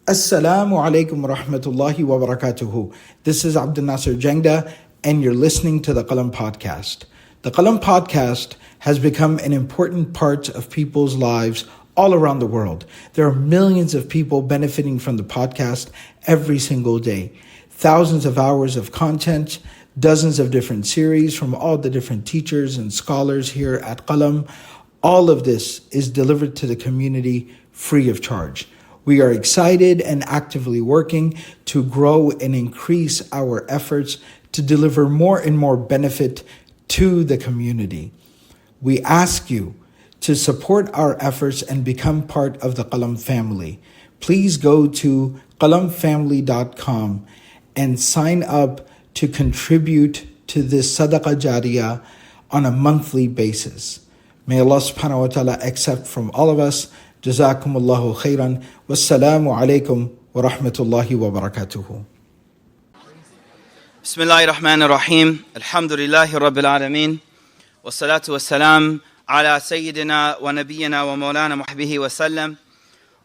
Assalamu alaikum wa rahmatullahi wa barakatuhu. This is Abdul Nasser Jangda, and you're listening to the Qalam podcast. The Qalam podcast has become an important part of people's lives all around the world. There are millions of people benefiting from the podcast every single day. Thousands of hours of content, dozens of different series from all the different teachers and scholars here at Qalam. All of this is delivered to the community free of charge. We are excited and actively working to grow and increase our efforts to deliver more and more benefit to the community. We ask you to support our efforts and become part of the Qalam family. Please go to qalamfamily.com and sign up to contribute to this sadaqah jariyah on a monthly basis. May Allah subhanahu wa ta'ala accept from all of us. Jazakumullahu khairan. Wassalamu alaikum wa rahmatullahi wa barakatuhu. Bismillahir Rahmanir Rahim. Alhamdulillahi Rabbil Alameen. Wassalatu wassalam ala Sayyidina wa Nabiyyina wa Maulana Muhbihi wa sallam.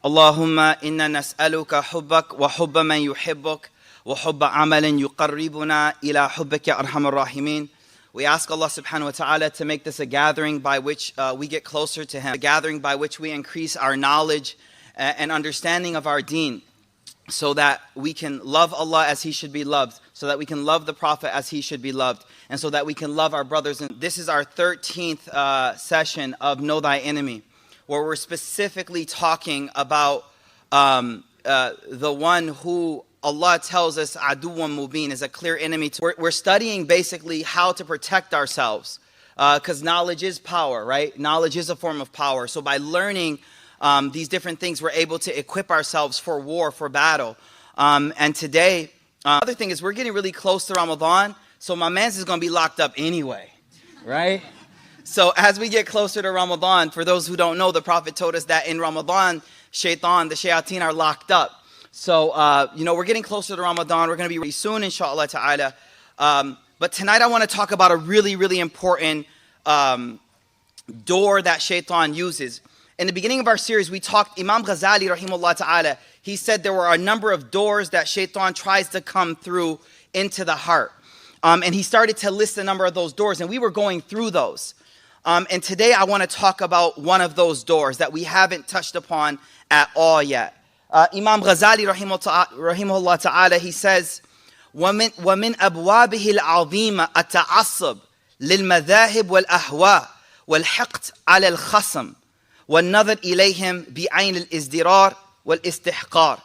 Allahumma inna nas'aluka hubbak wa hubba man yuhibbuk wa hubba amalin yuqarribuna ila hubbak ya arhamar rahimin. We ask Allah subhanahu wa ta'ala to make this a gathering by which we get closer to Him, a gathering by which we increase our knowledge and understanding of our deen, so that we can love Allah as He should be loved, so that we can love the Prophet as he should be loved, and so that we can love our brothers. And this is our 13th session of Know Thy Enemy, where we're specifically talking about the one who Allah tells us aduwwan mubin is a clear enemy. We're studying basically how to protect ourselves, because knowledge is power, right? Knowledge is a form of power. So by learning these different things, we're able to equip ourselves for war, for battle. And today, another thing is we're getting really close to Ramadan, so my man's is going to be locked up anyway, right? So as we get closer to Ramadan, for those who don't know, the Prophet told us that in Ramadan, the shayateen are locked up. So, we're getting closer to Ramadan. We're going to be really soon, inshallah ta'ala. But tonight I want to talk about a really, really important door that shaitan uses. In the beginning of our series, we talked, Imam Ghazali, rahimahullah ta'ala, he said there were a number of doors that shaitan tries to come through into the heart. And he started to list a number of those doors, and we were going through those. And today I want to talk about one of those doors that we haven't touched upon at all yet. Imam Ghazali rahimahullah ta'ala, he says, وَمِنْ أَبْوَابِهِ الْعَظِيمَ التَّعَصُّبُ لِلْمَذَاهِبِ وَالْأَهْوَاءِ وَالْحِقْدِ عَلَى الْخَصْمِ وَالنَّظَرِ إِلَيْهِمْ بِعَيْنِ الْإِزْدِرَارِ وَالْإِسْتِحْقَارِ.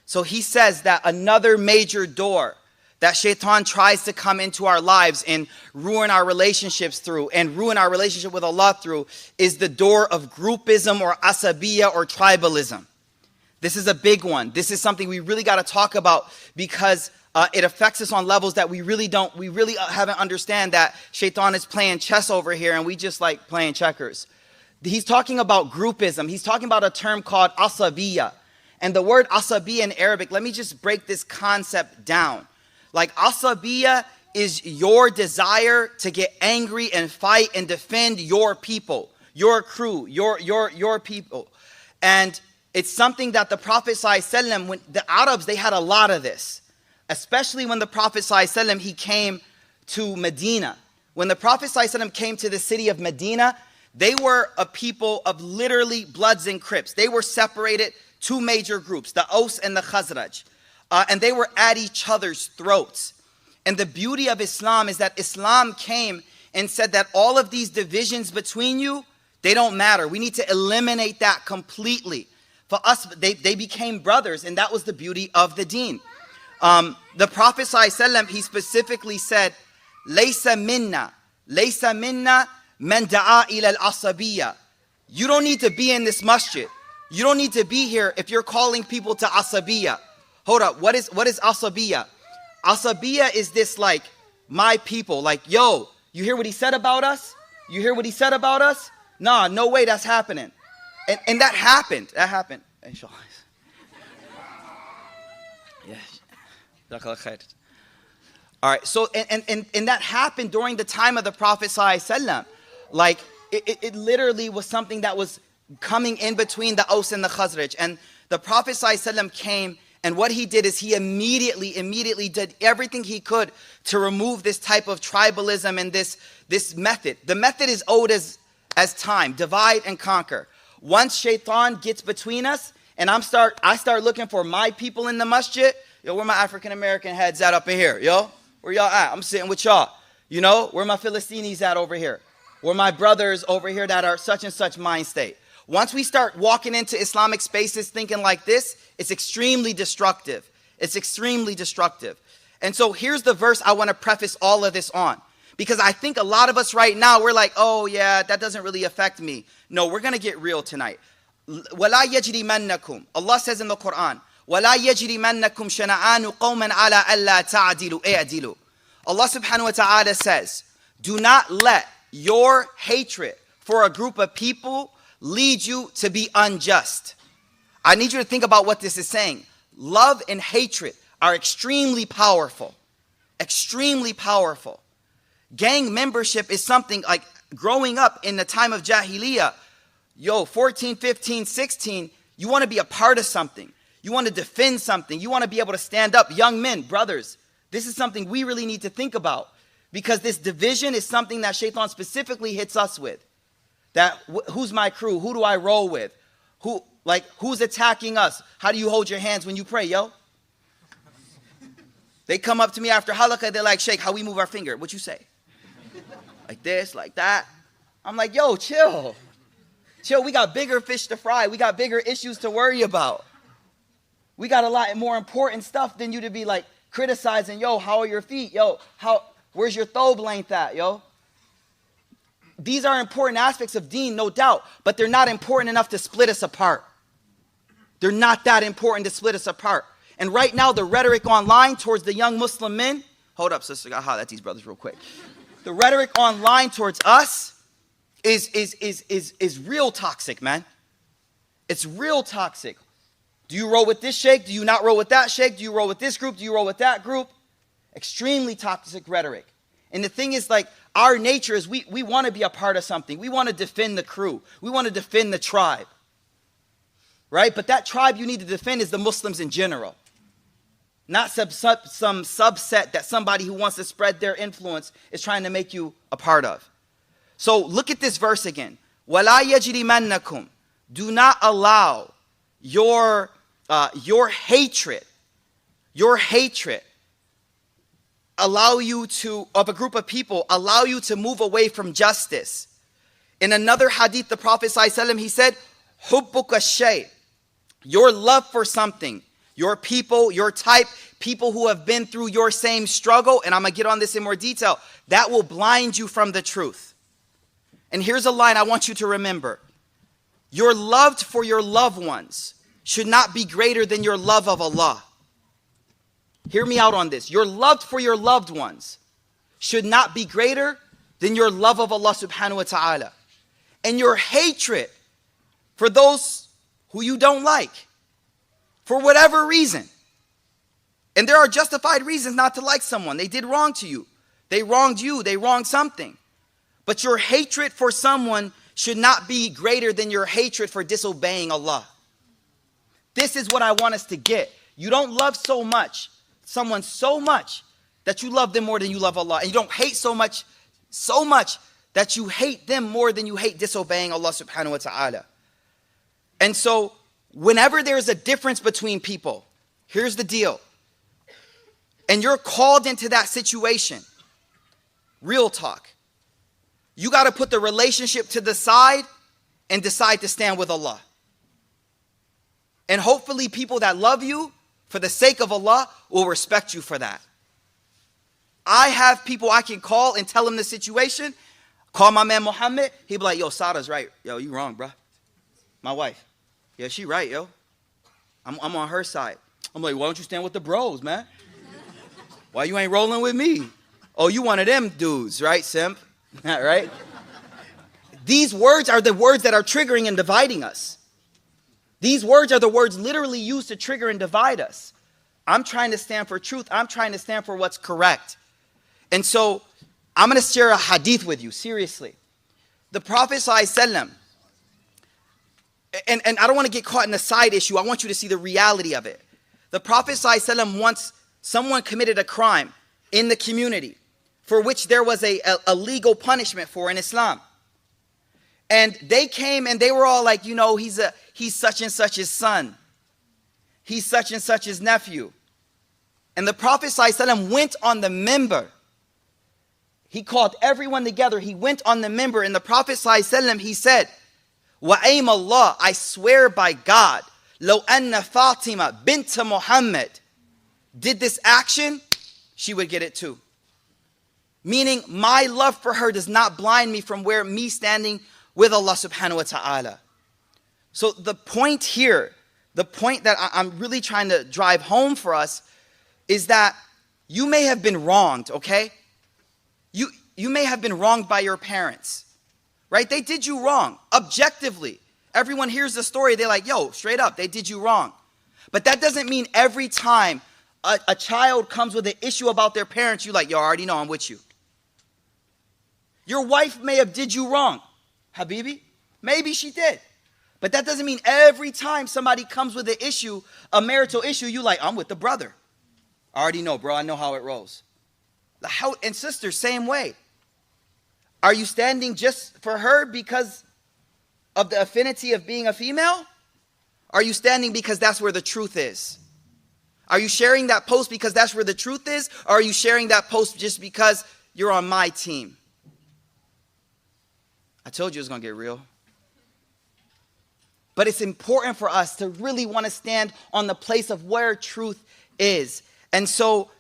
So he says that another major door that shaitan tries to come into our lives and ruin our relationships through, and ruin our relationship with Allah through, is the door of groupism or asabiya or tribalism. This is a big one. This is something we really got to talk about, because it affects us on levels that we really haven't understand that shaitan is playing chess over here and we just like playing checkers. He's talking about groupism. He's talking about a term called asabiya. And the word asabiya in Arabic, let me just break this concept down. Like asabiya is your desire to get angry and fight and defend your people, your crew, your people. And it's something that the Prophet ﷺ, when the Arabs, they had a lot of this. Especially when the Prophet ﷺ, he came to Medina. When the Prophet ﷺ came to the city of Medina, they were a people of literally Bloods and Crips. They were separated, two major groups, the Aus and the Khazraj. And they were at each other's throats. And the beauty of Islam is that Islam came and said that all of these divisions between you, they don't matter. We need to eliminate that completely. For us, they became brothers, and that was the beauty of the deen. The Prophet ﷺ, he specifically said, "Laysa minna man da'a ila al-asabiyya." You don't need to be in this masjid. You don't need to be here if you're calling people to asabiyya. Hold up, what is asabiyya? Asabiyya is this like, my people, like, yo, you hear what he said about us? You hear what he said about us? Nah, no way that's happening. And that happened. That happened. Inshallah. Yeah. All right. So and that happened during the time of the Prophet ﷺ. Like it literally was something that was coming in between the Aus and the Khazraj. And the Prophet ﷺ came And what he did is he immediately did everything he could to remove this type of tribalism and this method. The method is owed as time, divide and conquer. Once shaitan gets between us, and I start looking for my people in the masjid. Yo, where my African American heads at up in here? Yo, where y'all at? I'm sitting with y'all. You know, where my Philistines at over here? Where my brothers over here that are such and such mind state? Once we start walking into Islamic spaces thinking like this, it's extremely destructive. It's extremely destructive. And so here's the verse I want to preface all of this on. Because I think a lot of us right now, we're like, oh yeah, that doesn't really affect me. No, we're going to get real tonight. وَلَا يَجْرِمَنَّكُمْ Allah says in the Quran, وَلَا يَجْرِمَنَّكُمْ شَنَآنُ قَوْمًا عَلَىٰ أَلَّا تَعْدِلُوا اعْدِلُوا. Allah subhanahu wa ta'ala says, do not let your hatred for a group of people lead you to be unjust. I need you to think about what this is saying. Love and hatred are extremely powerful. Extremely powerful. Gang membership is something like growing up in the time of Jahiliyyah. Yo, 14, 15, 16, you want to be a part of something. You want to defend something. You want to be able to stand up. Young men, brothers, this is something we really need to think about. Because this division is something that Shaitan specifically hits us with. That who's my crew? Who do I roll with? Who's attacking us? How do you hold your hands when you pray, yo? They come up to me after halaqah, they're like, Sheikh, how we move our finger? What you say? Like this, like that. I'm like, yo, chill. Chill, we got bigger fish to fry. We got bigger issues to worry about. We got a lot more important stuff than you to be like criticizing, yo, how are your feet? Yo, where's your thobe length at, yo? These are important aspects of deen, no doubt, but they're not important enough to split us apart. They're not that important to split us apart. And right now, the rhetoric online towards the young Muslim men, hold up, sister, I gotta holler at these brothers real quick. The rhetoric online towards us is real toxic, man. It's real toxic. Do you roll with this sheikh? Do you not roll with that sheikh? Do you roll with this group? Do you roll with that group? Extremely toxic rhetoric. And the thing is, like, our nature is we want to be a part of something. We want to defend the crew. We want to defend the tribe. Right? But that tribe you need to defend is the Muslims in general. Not some subset that somebody who wants to spread their influence is trying to make you a part of. So look at this verse again. وَلَا يَجْرِمَنَّكُمْ. Do not allow your hatred allow you to, of a group of people, allow you to move away from justice. In another hadith, the Prophet ﷺ, he said, حُبُّكَ الشَّيْء. Your love for something, your people, your type, people who have been through your same struggle, and I'm going to get on this in more detail, that will blind you from the truth. And here's a line I want you to remember. Your love for your loved ones should not be greater than your love of Allah. Hear me out on this. Your love for your loved ones should not be greater than your love of Allah subhanahu wa ta'ala. And your hatred for those who you don't like, for whatever reason. And there are justified reasons not to like someone. They did wrong to you. They wronged you. They wronged something. But your hatred for someone should not be greater than your hatred for disobeying Allah. This is what I want us to get. You don't love someone so much that you love them more than you love Allah. And you don't hate so much that you hate them more than you hate disobeying Allah subhanahu wa ta'ala. And so whenever there's a difference between people, here's the deal. And you're called into that situation, real talk. You got to put the relationship to the side and decide to stand with Allah. And hopefully people that love you for the sake of Allah will respect you for that. I have people I can call and tell them the situation. Call my man Muhammad. He'll be like, yo, Sada's right. Yo, you wrong, bro. My wife. Yeah, she right, yo. I'm on her side. I'm like, why don't you stand with the bros, man? Why you ain't rolling with me? Oh, you one of them dudes, right, simp? Right? These words are the words that are triggering and dividing us. These words are the words literally used to trigger and divide us. I'm trying to stand for truth. I'm trying to stand for what's correct. And so I'm going to share a hadith with you, seriously. The Prophet ﷺ, and I don't want to get caught in a side issue. I want you to see the reality of it. The Prophet ﷺ, once someone committed a crime in the community for which there was a legal punishment for in Islam. And they came and they were all like, you know, he's such and such his son. He's such and such his nephew. And the Prophet ﷺ went on the minbar. He called everyone together. He went on the minbar, and the Prophet ﷺ, he said, "Wa'aym Allah, I swear by God, lo anna Fatima bint Muhammad did this action, she would get it too." Meaning, my love for her does not blind me from where me standing with Allah subhanahu wa ta'ala. So the point here, the point that I'm really trying to drive home for us is that you may have been wronged, okay? You may have been wronged by your parents, right? They did you wrong, objectively. Everyone hears the story, they're like, yo, straight up, they did you wrong. But that doesn't mean every time a child comes with an issue about their parents, you're like, yo, I already know I'm with you. Your wife may have did you wrong, Habibi. Maybe she did. But that doesn't mean every time somebody comes with an issue, a marital issue, you like, I'm with the brother. I already know, bro. I know how it rolls. And sisters, same way. Are you standing just for her because of the affinity of being a female? Are you standing because that's where the truth is? Are you sharing that post because that's where the truth is? Or are you sharing that post just because you're on my team? I told you it was going to get real. But it's important for us to really want to stand on the place of where truth is. And so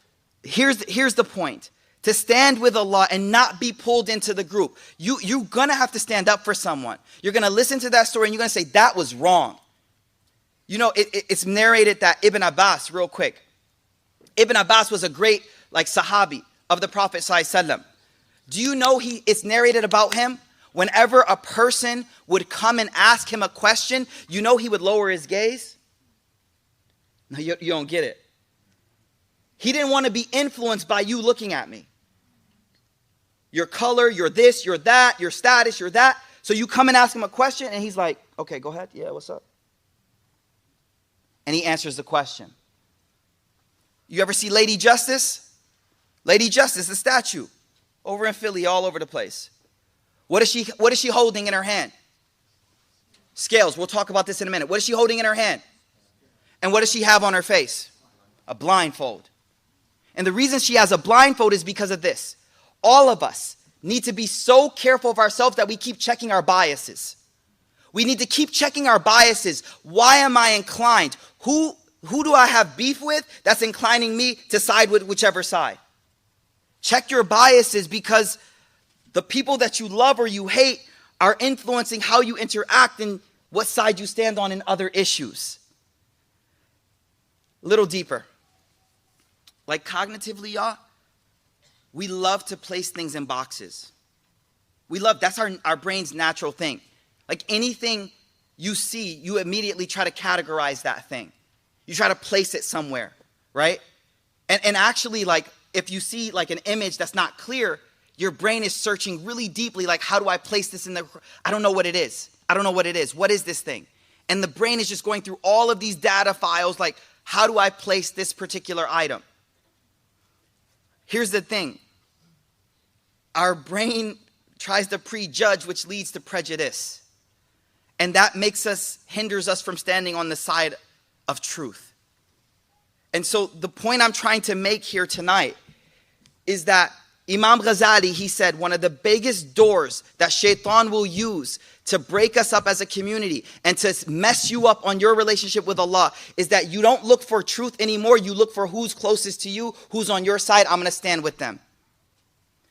here's the point. To stand with Allah and not be pulled into the group. You're going to have to stand up for someone. You're going to listen to that story and you're going to say, that was wrong. You know, it's narrated that Ibn Abbas, real quick. Ibn Abbas was a great, Sahabi of the Prophet ﷺ. Do you know it's narrated about him? Whenever a person would come and ask him a question, you know he would lower his gaze? No, you don't get it. He didn't want to be influenced by you looking at me. Your color, you're this, you're that, your status, you're that. So you come and ask him a question and he's like, okay, go ahead. Yeah, what's up? And he answers the question. You ever see Lady Justice? Lady Justice, the statue, over in Philly, all over the place. What is she holding in her hand? Scales. We'll talk about this in a minute. What is she holding in her hand? And what does she have on her face? A blindfold. And the reason she has a blindfold is because of this. All of us need to be so careful of ourselves that we keep checking our biases. We need to keep checking our biases. Why am I inclined? Who do I have beef with that's inclining me to side with whichever side? Check your biases, because the people that you love or you hate are influencing how you interact and what side you stand on in other issues. A little deeper. Like cognitively, y'all, we love to place things in boxes. That's our brain's natural thing. Like anything you see, you immediately try to categorize that thing. You try to place it somewhere, right? And actually, if you see an image that's not clear, your brain is searching really deeply, how do I place this in I don't know what it is. I don't know what it is. What is this thing? And the brain is just going through all of these data files, how do I place this particular item? Here's the thing. Our brain tries to prejudge, which leads to prejudice. And that hinders us from standing on the side of truth. And so the point I'm trying to make here tonight is that Imam Ghazali, he said, one of the biggest doors that Shaitan will use to break us up as a community and to mess you up on your relationship with Allah is that you don't look for truth anymore. You look for who's closest to you, who's on your side. I'm going to stand with them.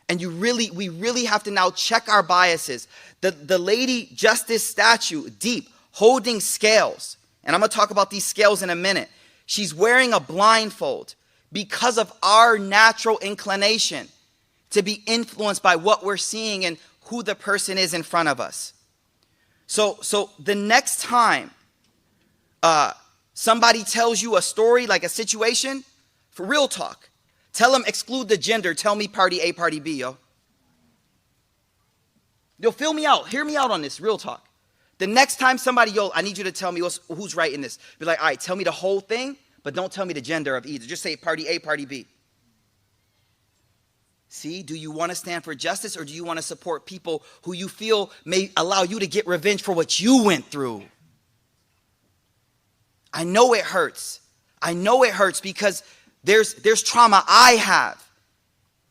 And we really have to now check our biases. The Lady Justice statue, deep, holding scales. And I'm going to talk about these scales in a minute. She's wearing a blindfold because of our natural inclination to be influenced by what we're seeing and who the person is in front of us. So the next time somebody tells you a story, like a situation, for real talk, tell them exclude the gender, tell me party A, party B, yo. Feel me out, hear me out on this, real talk. The next time somebody, I need you to tell me who's right in this. Be like, all right, tell me the whole thing, But don't tell me the gender of either. Just say party A, party B. See, do you want to stand for justice, or do you want to support people who you feel may allow you to get revenge for what you went through? I know it hurts. I know it hurts because there's trauma I have.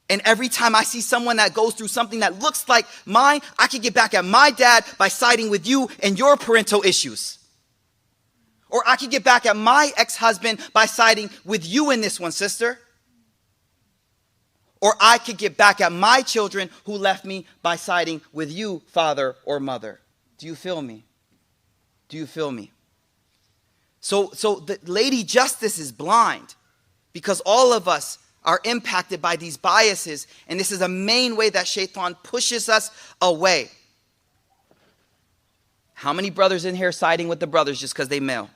And every time I see someone that goes through something that looks like mine, I can get back at my dad by siding with you and your parental issues. Or I can get back at my ex-husband by siding with you in this one, sister. Or I could get back at my children who left me by siding with you, father or mother. Do you feel me? Do you feel me? So the Lady Justice is blind because all of us are impacted by these biases, and this is a main way that Shaitan pushes us away. How many brothers in here siding with the brothers just because they male?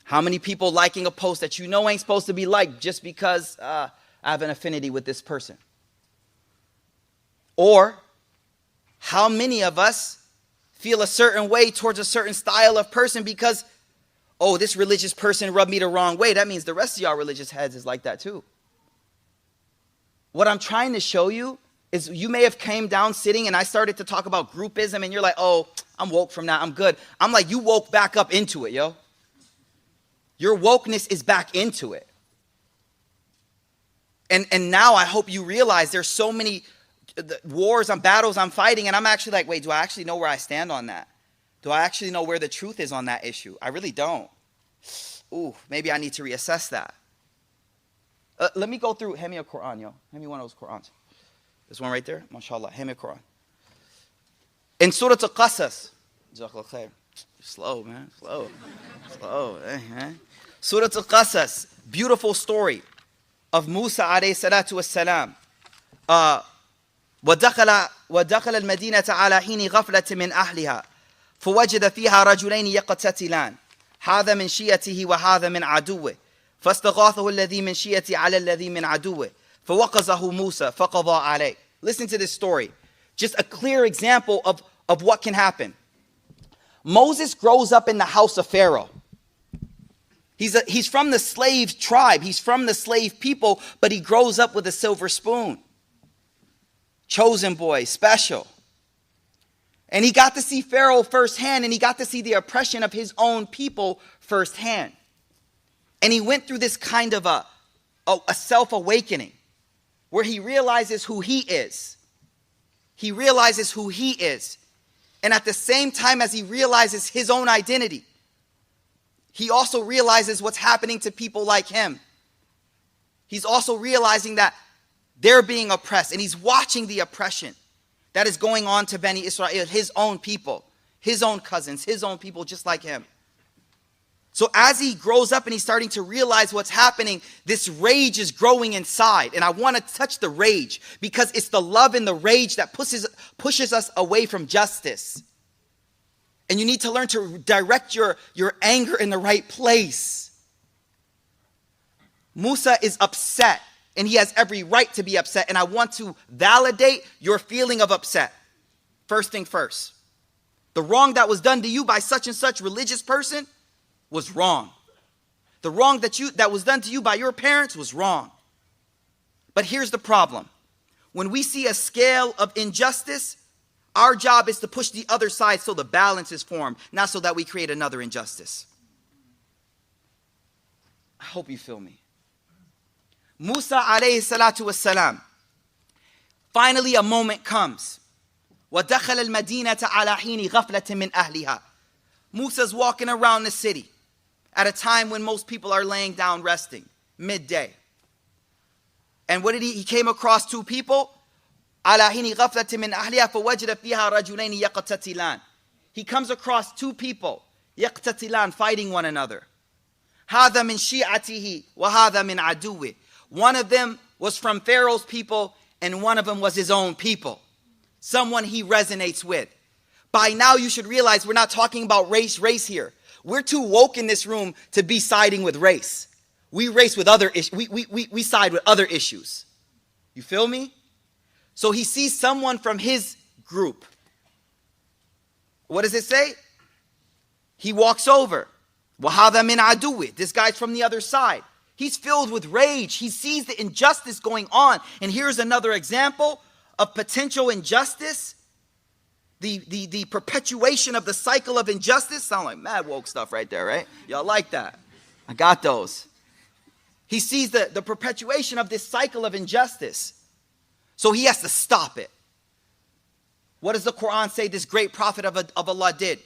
How many people liking a post that you know ain't supposed to be liked just because I have an affinity with this person? Or how many of us feel a certain way towards a certain style of person because, oh, this religious person rubbed me the wrong way. That means the rest of y'all religious heads is like that too. What I'm trying to show you is you may have came down sitting and I started to talk about groupism and you're like, oh, I'm woke from that, I'm good. I'm like, you woke back up into it, yo. Your wokeness is back into it. And now I hope you realize there's so many wars and battles I'm fighting, and I'm actually like, wait, do I actually know where I stand on that? Do I actually know where the truth is on that issue? I really don't. Ooh, maybe I need to reassess that. Let me go through, hand me a Quran, yo. Hand me one of those Qurans. This one right there, mashallah, hand me a Quran. In Surah Al-Qasas, slow, man, slow. Surah Al-Qasas, beautiful story of Musa alayhi salatu wassalam. ودخل المدينة على حين غفلة من أهلها فوجد فيها رجلين يقتتلان هذا من شيعته وهذا من عدوه فاستغاثه الذي من شيعته على الذي من عدوه فوقظه موسى فقضى عليه. Listen to this story. Just a clear example of what can happen. Moses grows up in the house of Pharaoh. He's from the slave tribe. He's from the slave people, but he grows up with a silver spoon. Chosen boy, special. And he got to see Pharaoh firsthand, and he got to see the oppression of his own people firsthand. And he went through this kind of a self-awakening where he realizes who he is. He realizes who he is. And at the same time as he realizes his own identity, he also realizes what's happening to people like him. He's also realizing that they're being oppressed, and he's watching the oppression that is going on to Bani Israel, his own people, his own cousins, his own people just like him. So as he grows up and he's starting to realize what's happening, this rage is growing inside. And I want to touch the rage because it's the love and the rage that pushes us away from justice. And you need to learn to direct your anger in the right place. Musa is upset, and he has every right to be upset. And I want to validate your feeling of upset. First thing first, the wrong that was done to you by such and such religious person was wrong. The wrong that was done to you by your parents was wrong. But here's the problem. When we see a scale of injustice, our job is to push the other side so the balance is formed, not so that we create another injustice. I hope you feel me. Musa alayhi salatu wassalam. Finally a moment comes. وَدَخَلَ الْمَدِينَةَ عَلَى حِينِ غَفْلَةٍ مِّنْ أَهْلِهَا. Musa's walking around the city at a time when most people are laying down resting, midday. And what did he came across two people. على حين غفلة من أهلها فوجد فيها رجلين يقتتلان. He comes across two people, يقتتلان, fighting one another. هذا من شيعته وهذا من عدوه. One of them was from Pharaoh's people, and one of them was his own people. Someone he resonates with. By now you should realize we're not talking about race here. We're too woke in this room to be siding with race. We race with other issues. We side with other issues. You feel me? So he sees someone from his group. What does it say? He walks over. وَهَذَا مِنْ عَدُوِّهِ. This guy's from the other side. He's filled with rage. He sees the injustice going on. And here's another example of potential injustice. The perpetuation of the cycle of injustice. Sound like mad woke stuff right there, right? Y'all like that? I got those. He sees the perpetuation of this cycle of injustice. So he has to stop it. What does the Quran say this great prophet of Allah did?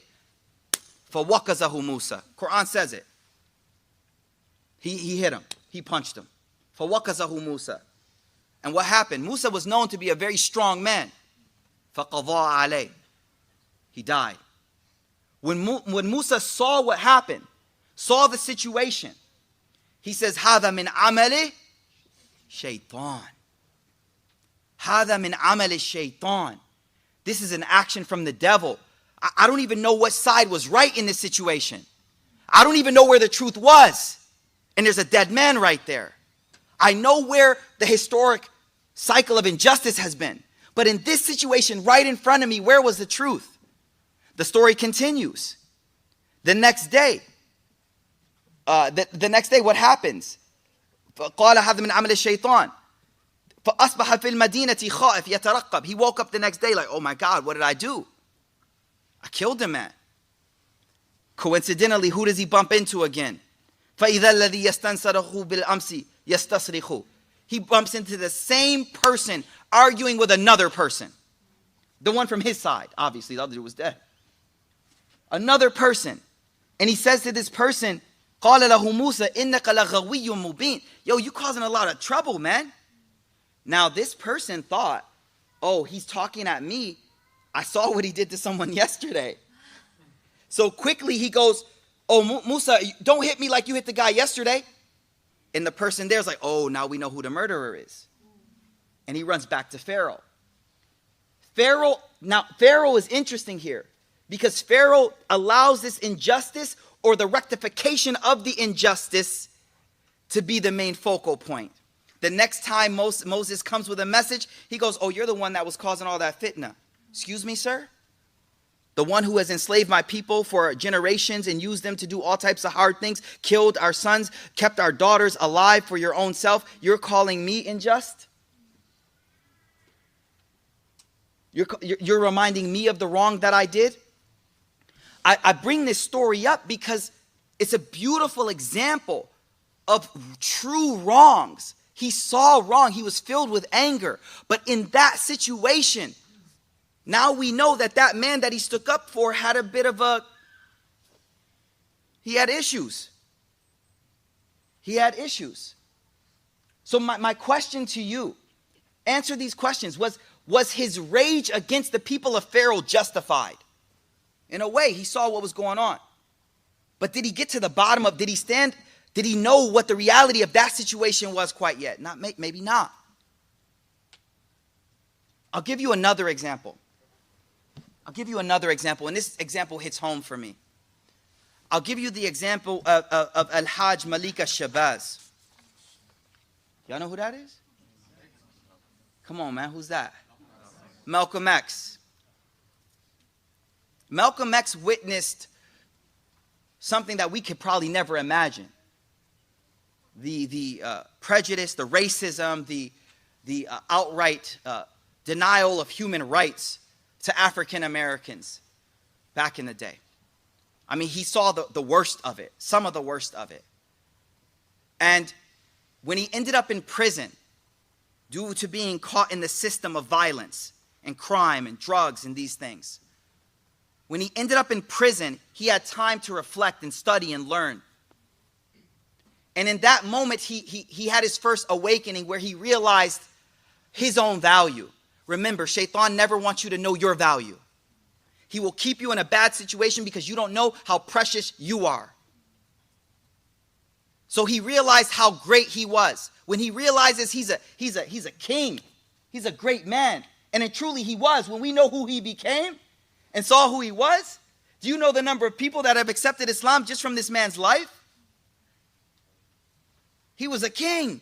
فَوَقَزَهُ Musa. Quran says it. He hit him. He punched him. فَوَقَزَهُ Musa. And what happened? Musa was known to be a very strong man. فَقَضَى عَلَيْهِ. He died. When Musa saw what happened, saw the situation, he says, هَذَا مِنْ عَمَلِ شَيْطَانِ. هَذَا مِنْ عَمَلِ الشَّيْطَانِ. This is an action from the devil. I don't even know what side was right in this situation. I don't even know where the truth was. And there's a dead man right there. I know where the historic cycle of injustice has been. But in this situation right in front of me, where was the truth? The story continues. The next day, what happens? قَالَ هَذَا مِنْ عَمَلِ الشَّيْطَانِ فَأَصْبَحَ فِي الْمَدِينَةِ خَائِفٍ يَتَرَقَّبْ. He woke up the next day like, oh my God, what did I do? I killed him, man. Coincidentally, who does he bump into again? فَإِذَا الَّذِي يَسْتَنْصَرَهُ بِالْأَمْسِ يَسْتَصْرِخُ. He bumps into the same person arguing with another person. The one from his side. Obviously, the other dude was dead. Another person. And he says to this person, قَالَ لَهُ مُوسَى إِنَّكَ لَغَوِيٌّ مُبِينٌ. Yo, you causing a lot of trouble, man. Now, this person thought, oh, he's talking at me. I saw what he did to someone yesterday. So quickly he goes, oh, Musa, don't hit me like you hit the guy yesterday. And the person there's like, oh, now we know who the murderer is. And he runs back to Pharaoh. Pharaoh is interesting here because Pharaoh allows this injustice or the rectification of the injustice to be the main focal point. The next time Moses comes with a message, he goes, oh, you're the one that was causing all that fitna. Excuse me, sir? The one who has enslaved my people for generations and used them to do all types of hard things, killed our sons, kept our daughters alive for your own self. You're calling me unjust? You're reminding me of the wrong that I did? I bring this story up because it's a beautiful example of true wrongs. He saw wrong. He was filled with anger. But in that situation, now we know that man that he stuck up for had a bit of he had issues. He had issues. So my question to you, answer these questions. Was his rage against the people of Pharaoh justified? In a way, he saw what was going on. But did he get to the bottom of, did he know what the reality of that situation was quite yet? Maybe not. I'll give you another example. And this example hits home for me. I'll give you the example of Al-Hajj Malika Shabazz. Y'all know who that is? Come on, man, who's that? Malcolm X. Malcolm X witnessed something that we could probably never imagine. The prejudice, the racism, the outright denial of human rights to African Americans back in the day. I mean, he saw the worst of it, some of the worst of it. And when he ended up in prison due to being caught in the system of violence and crime and drugs and these things, when he ended up in prison, he had time to reflect and study and learn. And in that moment, he had his first awakening where he realized his own value. Remember, Shaitan never wants you to know your value. He will keep you in a bad situation because you don't know how precious you are. So he realized how great he was. When he realizes he's a king, he's a great man, and then truly he was. When we know who he became and saw who he was, do you know the number of people that have accepted Islam just from this man's life? He was a king.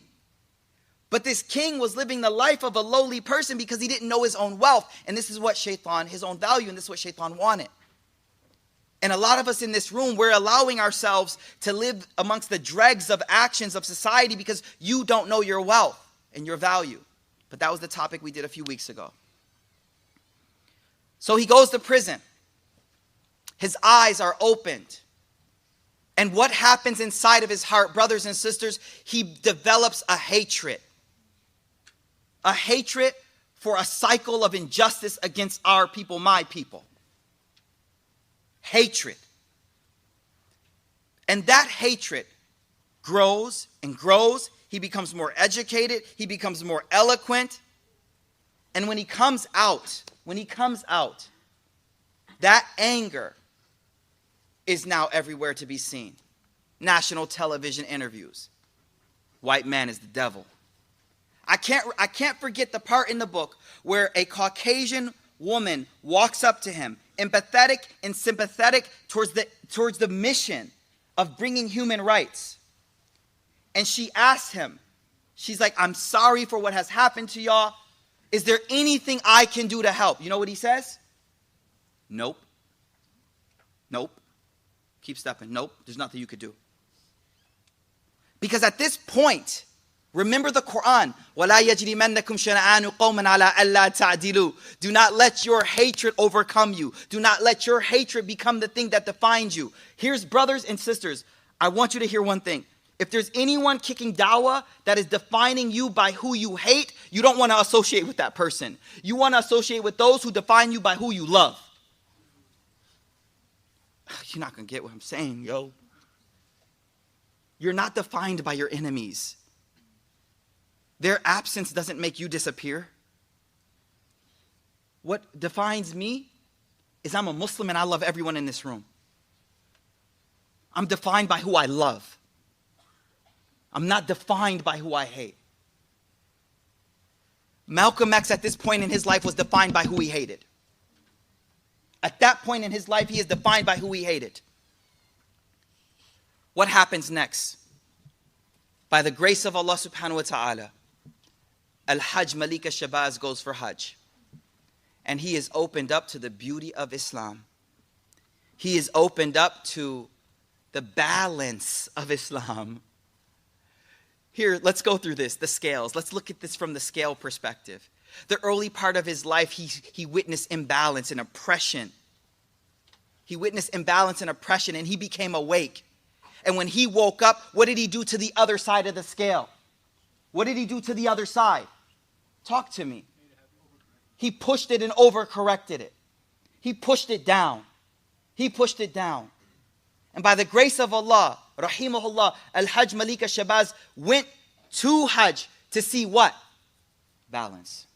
But this king was living the life of a lowly person because he didn't know his own wealth. And this is what Shaitan, his own value, and this is what Shaitan wanted. And a lot of us in this room, we're allowing ourselves to live amongst the dregs of actions of society because you don't know your wealth and your value. But that was the topic we did a few weeks ago. So he goes to prison. His eyes are opened. And what happens inside of his heart, brothers and sisters? He develops a hatred. A hatred for a cycle of injustice against our people, my people. Hatred. And that hatred grows and grows. He becomes more educated. He becomes more eloquent. And when he comes out, that anger is now everywhere to be seen. National television interviews. White man is the devil. I can't forget the part in the book where a Caucasian woman walks up to him, empathetic and sympathetic towards the mission of bringing human rights. And she asks him, she's like, I'm sorry for what has happened to y'all. Is there anything I can do to help? You know what he says? Nope. Nope. Keep stepping. Nope. There's nothing you could do. Because at this point, remember the Quran. وَلَا يَجْرِمَنَّكُمْ شَنَآنُ قَوْمًا عَلَىٰ أَلَّا تَعْدِلُوا. Do not let your hatred overcome you. Do not let your hatred become the thing that defines you. Here's, brothers and sisters, I want you to hear one thing. If there's anyone kicking dawah that is defining you by who you hate, you don't want to associate with that person. You want to associate with those who define you by who you love. You're not going to get what I'm saying, yo. You're not defined by your enemies. Their absence doesn't make you disappear. What defines me is I'm a Muslim and I love everyone in this room. I'm defined by who I love. I'm not defined by who I hate. Malcolm X at this point in his life was defined by who he hated. At that point in his life, he is defined by who he hated. What happens next? By the grace of Allah subhanahu wa ta'ala, Al-Hajj Malika Shabazz goes for Hajj. And he is opened up to the beauty of Islam. He is opened up to the balance of Islam. Here, let's go through this, the scales. Let's look at this from the scale perspective. The early part of his life, he witnessed imbalance and oppression. He witnessed imbalance and oppression, and he became awake. And when he woke up, what did he do to the other side of the scale? What did he do to the other side? Talk to me. He pushed it and overcorrected it. He pushed it down. He pushed it down. And by the grace of Allah, rahimahullah, Al-Hajj Malika Shabazz went to Hajj to see what? Balance.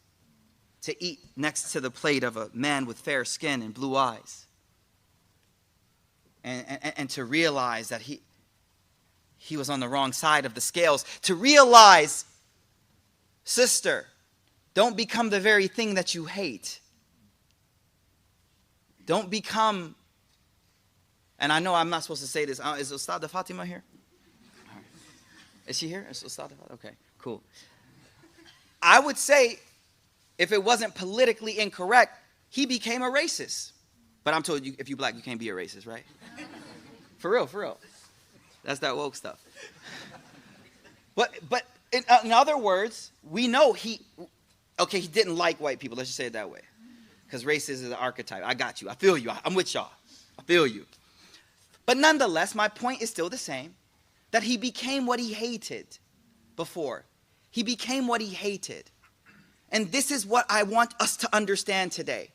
To eat next to the plate of a man with fair skin and blue eyes. And to realize that he was on the wrong side of the scales. To realize, sister, don't become the very thing that you hate. Don't become, and I know I'm not supposed to say this. Is Ustad Fatima here? Is she here? Is Ustad Fatima? Okay, cool. I would say, if it wasn't politically incorrect, he became a racist. But I'm told you, if you're black, you can't be a racist, right? For real, for real. That's that woke stuff. But in other words, we know he didn't like white people. Let's just say it that way. Because racism is an archetype. I got you. I feel you. I'm with y'all. I feel you. But nonetheless, my point is still the same. That he became what he hated before. He became what he hated. And this is what I want us to understand today.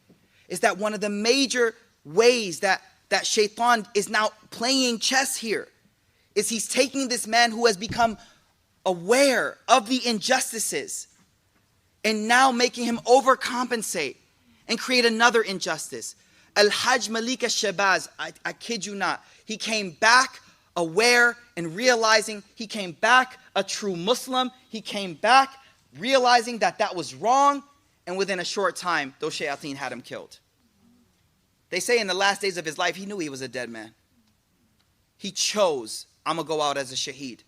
Is that one of the major ways that Shaitan is now playing chess here is he's taking this man who has become aware of the injustices and now making him overcompensate and create another injustice. Al-Hajj Malika Shabazz, I kid you not, he came back aware and realizing, he came back a true Muslim, he came back realizing that was wrong, and within a short time, those shayateen had him killed. They say in the last days of his life, he knew he was a dead man. He chose, I'm going to go out as a shaheed.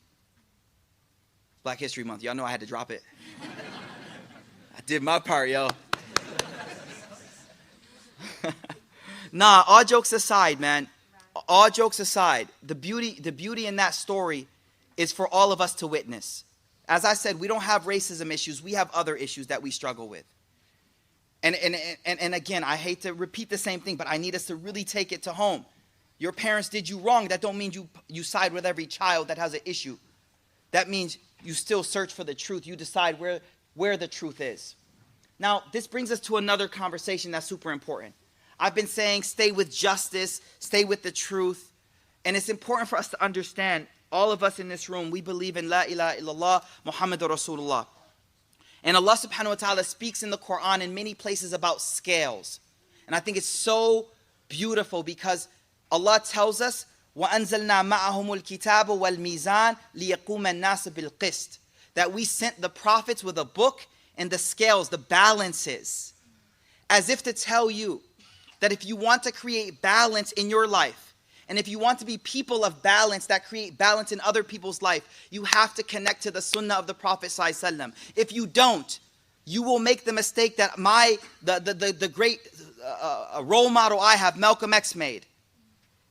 Black History Month. Y'all know I had to drop it. I did my part, yo. Nah, all jokes aside, man. all jokes aside, the beauty in that story is for all of us to witness. As I said, we don't have racism issues. We have other issues that we struggle with. And again, I hate to repeat the same thing, but I need us to really take it to home. Your parents did you wrong. That don't mean you side with every child that has an issue. That means you still search for the truth. You decide where the truth is. Now, this brings us to another conversation that's super important. I've been saying stay with justice, stay with the truth. And it's important for us to understand, all of us in this room, we believe in La ilaha illallah, Muhammadur Rasulullah. And Allah subhanahu wa ta'ala speaks in the Quran in many places about scales. And I think it's so beautiful because Allah tells us, وَأَنزَلْنَا مَعَهُمُ الْكِتَابَ وَالْمِيزَانَ لِيَقُومَ النَّاسُ بِالْقِسْطِ. That we sent the prophets with a book and the scales, the balances, as if to tell you that if you want to create balance in your life, and if you want to be people of balance that create balance in other people's life, you have to connect to the sunnah of the Prophet ﷺ. If you don't, you will make the mistake that the great role model I have, Malcolm X, made.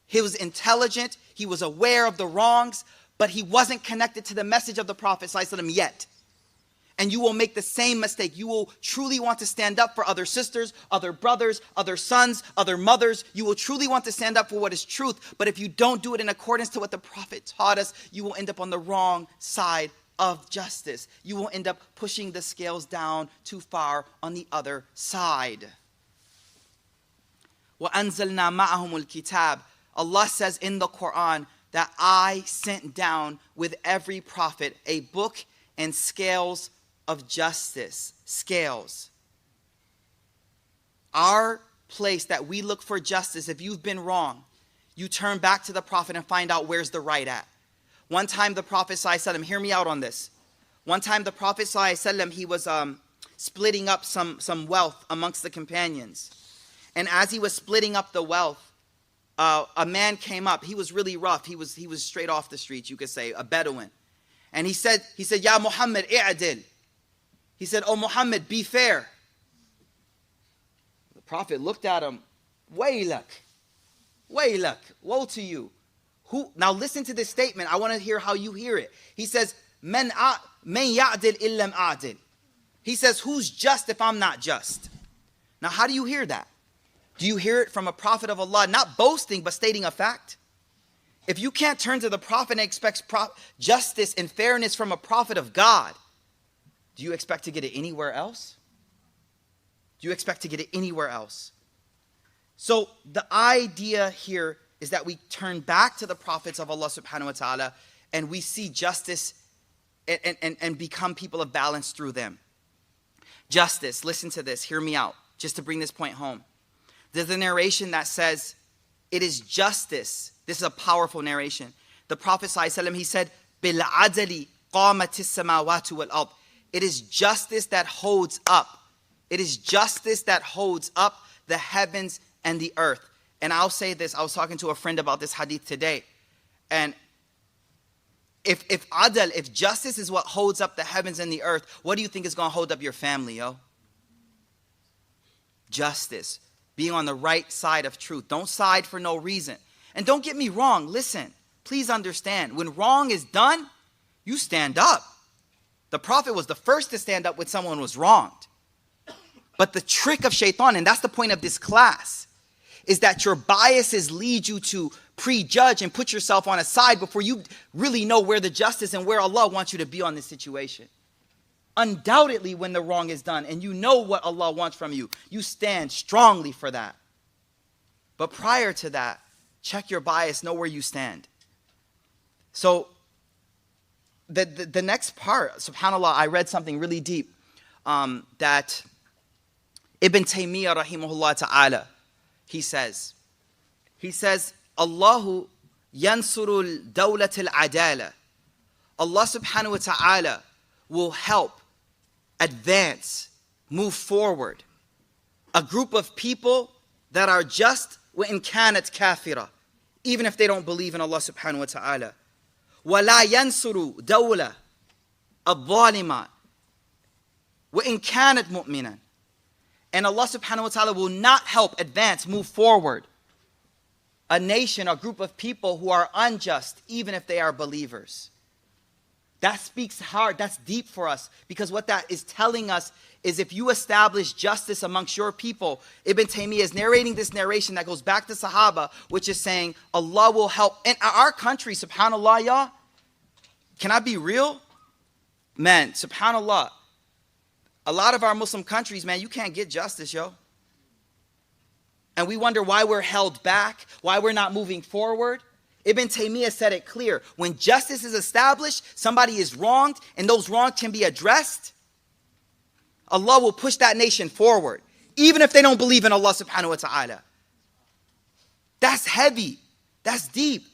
He was intelligent, he was aware of the wrongs, but he wasn't connected to the message of the Prophet ﷺ yet. And you will make the same mistake. You will truly want to stand up for other sisters, other brothers, other sons, other mothers. You will truly want to stand up for what is truth. But if you don't do it in accordance to what the Prophet taught us, you will end up on the wrong side of justice. You will end up pushing the scales down too far on the other side. وَأَنزَلْنَا مَعَهُمُ الْكِتَابِ. Allah says in the Quran that I sent down with every prophet a book and scales of justice. Scales. Our place that we look for justice, if you've been wrong, you turn back to the Prophet and find out where's the right at. One time the Prophet ﷺ, hear me out on this. One time the Prophet ﷺ, he was splitting up some wealth amongst the companions. And as he was splitting up the wealth, a man came up. He was really rough. He was straight off the streets, you could say, a Bedouin. And he said, Ya Muhammad, i'adil. He said, oh Muhammad, be fair. The Prophet looked at him, waylak, woe to you. Who? Now listen to this statement. I want to hear how you hear it. He says, men ya'dil illam a'dil. He says, who's just if I'm not just? Now how do you hear that? Do you hear it from a prophet of Allah, not boasting, but stating a fact? If you can't turn to the Prophet and expect justice and fairness from a prophet of God, do you expect to get it anywhere else? Do you expect to get it anywhere else? So the idea here is that we turn back to the prophets of Allah subhanahu wa ta'ala and we see justice and become people of balance through them. Justice, listen to this, hear me out, just to bring this point home. There's a narration that says, it is justice. This is a powerful narration. The Prophet ﷺ, he said, بِالْعَدَلِ قَامَتِ السَّمَاوَاتُ وَالْأَرْضِ. It is justice that holds up. It is justice that holds up the heavens and the earth. And I'll say this, I was talking to a friend about this hadith today. And if adal, if justice is what holds up the heavens and the earth, what do you think is going to hold up your family, yo? Justice. Being on the right side of truth. Don't side for no reason. And don't get me wrong, listen, please understand, when wrong is done, you stand up. The Prophet was the first to stand up when someone was wronged. But the trick of shaitan, and that's the point of this class, is that your biases lead you to prejudge and put yourself on a side before you really know where the justice and where Allah wants you to be on this situation. Undoubtedly, when the wrong is done and you know what Allah wants from you, you stand strongly for that. But prior to that, check your bias, know where you stand. So the next part, subhanAllah, I read something really deep that Ibn Taymiyyah rahimahullah ta'ala, he says, Allahu yansurul dawlatil adala. Allah subhanahu wa ta'ala will help, advance, move forward a group of people that are just وَإِن كَانَتْ كَافِرَةً, even if they don't believe in Allah subhanahu wa ta'ala. وَلَا يَنْصُرُ دَوْلَةً الظَّالِمَةً وَإِن كَانَتْ a nation, a group of people who are unjust, even if they are believers. That speaks hard, that's deep for us, because what that is telling us is if you establish justice amongst your people, Ibn Taymiyyah is narrating this narration that goes back to Sahaba, which is saying Allah will help. In our country, subhanAllah, y'all, can I be real? Man, subhanAllah, a lot of our Muslim countries, man, you can't get justice, yo. And we wonder why we're held back, why we're not moving forward. Ibn Taymiyyah said it clear. When justice is established, somebody is wronged, and those wrongs can be addressed, Allah will push that nation forward, even if they don't believe in Allah subhanahu wa ta'ala. That's heavy. That's deep.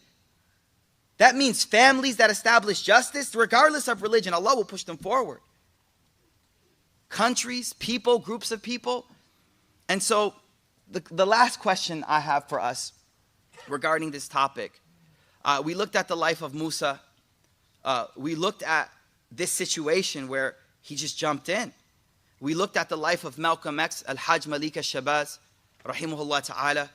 That means families that establish justice, regardless of religion, Allah will push them forward. Countries, people, groups of people. And so the last question I have for us regarding this topic, we looked at the life of Musa. We looked at this situation where he just jumped in. We looked at the life of Malcolm X, Al-Hajj Malik al-Shabazz, rahimahullah ta'ala.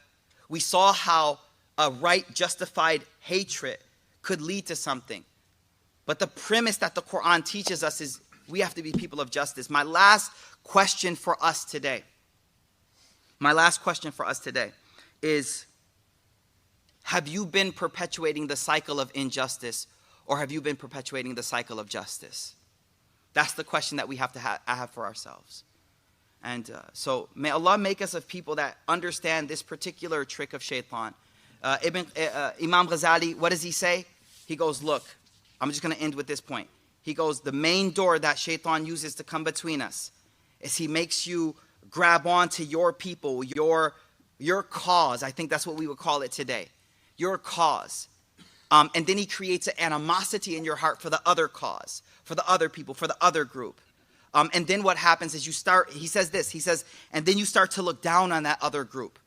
We saw how a right justified hatred could lead to something. But the premise that the Quran teaches us is we have to be people of justice. My last question for us today is, have you been perpetuating the cycle of injustice, or have you been perpetuating the cycle of justice? That's the question that we have to have for ourselves. And so may Allah make us of people that understand this particular trick of shaitan. Imam Ghazali, what does he say? He goes, look, I'm just going to end with this point. He goes, the main door that shaitan uses to come between us is he makes you grab onto your people, your cause. I think that's what we would call it today. Your cause. And then he creates an animosity in your heart for the other cause, for the other people, for the other group. And then what happens is he says, and then you start to look down on that other group.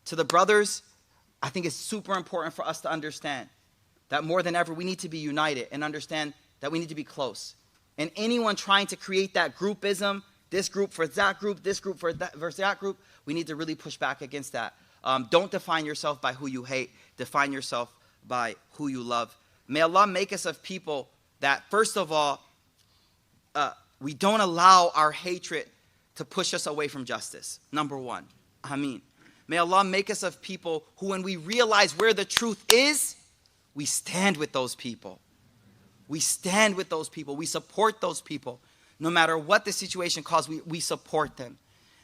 To the brothers, I think it's super important for us to understand that more than ever, we need to be united and understand that we need to be close. And anyone trying to create that groupism, this group for that group, this group for that versus that group, we need to really push back against that. Don't define yourself by who you hate. Define yourself by who you love. May Allah make us of people that, first of all, we don't allow our hatred to push us away from justice. Number one. Ameen. May Allah make us of people who, when we realize where the truth is, we stand with those people. We stand with those people. We support those people. No matter what the situation calls, we support them.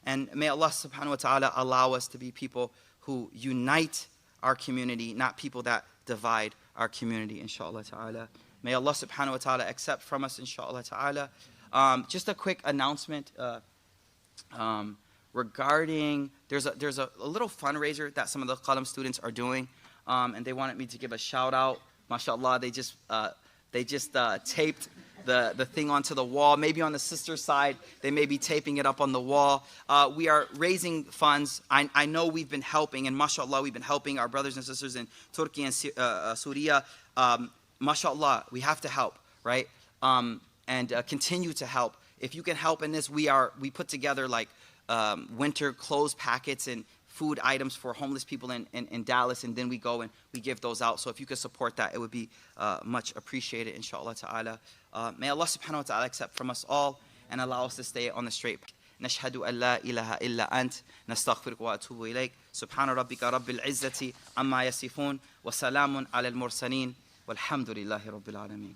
And may Allah subhanahu wa ta'ala allow us to be people who unite our community, not people that divide our community, inshallah ta'ala. May Allah subhanahu wa ta'ala accept from us, inshallah ta'ala. Just a quick announcement regarding, there's a little fundraiser that some of the Qalam students are doing, and they wanted me to give a shout out. MashaAllah, they just taped the thing onto the wall. Maybe on the sister side, they may be taping it up on the wall. We are raising funds. I know we've been helping, and mashallah, we've been helping our brothers and sisters in Turkey and Syria. Mashallah, we have to help, right? And continue to help. If you can help in this, we put together like winter clothes packets and food items for homeless people in Dallas, and then we go and we give those out. So if you could support that, it would be much appreciated, inshallah ta'ala. May Allah subhanahu wa ta'ala accept from us all and allow us to stay on the straight path. نشهد أن لا إله إلا أنت نستغفرك وأتوب إليك سبحان ربك رب العزة عما يصفون وسلام على المرسلين والحمد لله رب العالمين.